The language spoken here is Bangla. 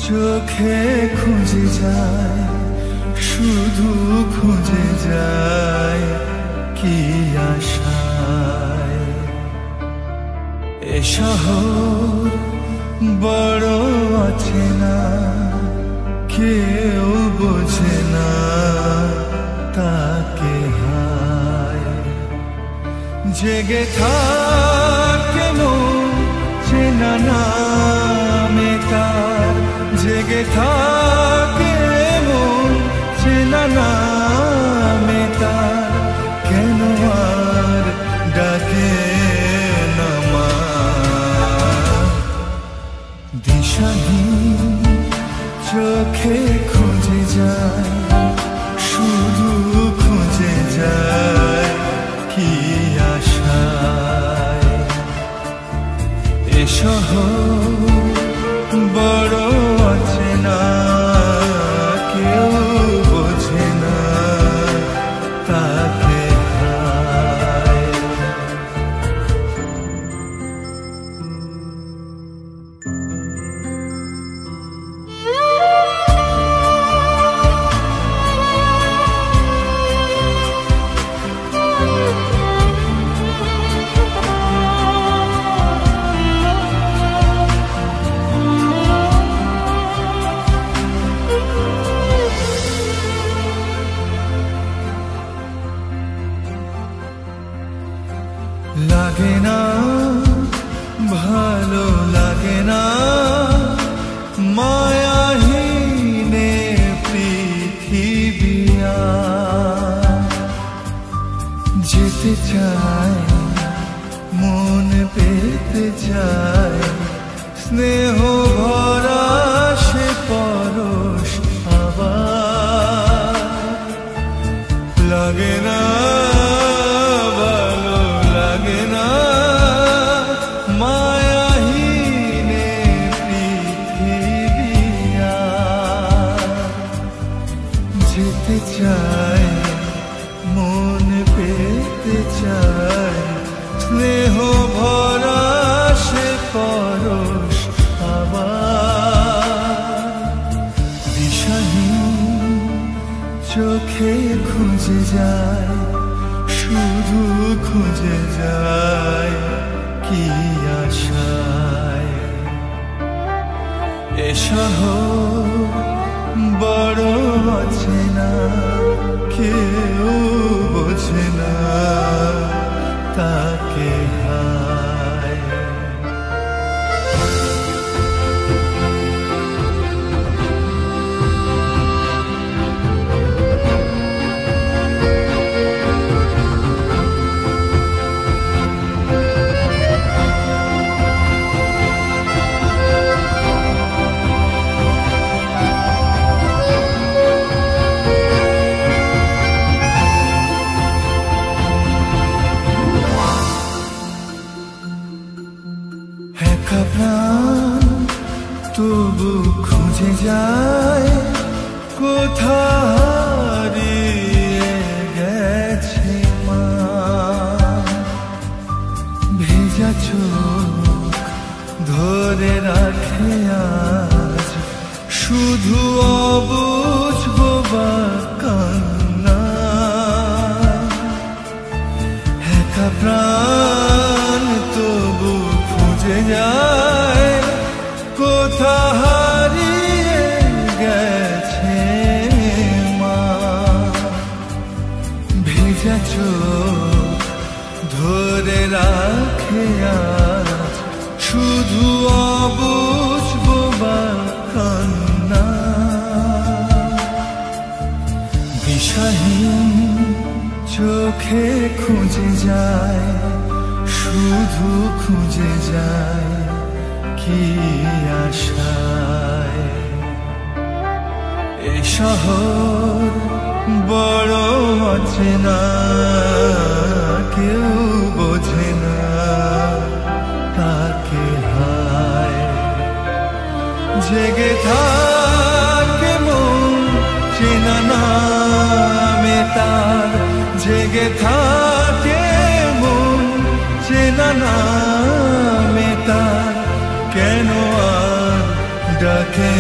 চোখে খুঁজে যায়, শুধু খুঁজে যায় কি আশায়। এ শহর বড় অচেনা, কেউ বোঝে না তাকে হায়। জেগে থাকে মন চেনা নামে তার, জেগে থাকে মন চেনা নামে তার, কেন আর ডাকে না মা। দিশাহীন চোখে খুঁজে যায়, শুধু খুঁজে যায় কি আশায়। এ শহর বড় অচেনা, কেউ বোঝে না তাকে হায়। লাগে না ভালো লাগে না মায়াহীনে পৃথিবী, যেতে চায় মন পেতে চায়, স্নেহ ভরা সে পরশ আবার। লাগে না যেতে চায় মন পেতে চায়, স্নেহ ভরা সে পরশ আবার। দিশাহীন চোখে খুঁজে যায়, শুধু খুঁজে যায় কি আশায়। এ শহর বড় অচেনা, কেউ বোঝে না তাকে হায়। একা প্রাণ তবু খুঁজে যায়, কোথায় হারিয়ে গেছে মা। ভেজা চোখ ধরে রাখে আজ, শুধু অবুঝ বোবা কান্না। একা প্রাণ তবু খুঁজে যায়, কোথায় হারিয়ে গেছে মা। ভেজা চোখ ধরে রাখে আজ, শুধু অবুঝ বোবা কান্না। দিশাহীন চোখে খুঁজে যায়, শুধু খুঁজে যায় কি আশায়। এ শহর বড় অচেনা, কেউ বোঝে না তাকে হায়। জেগে থাকে মন চেনা নামে তার, জেগে থাকে মন চেনা নামে তার, কেন আর ডাকে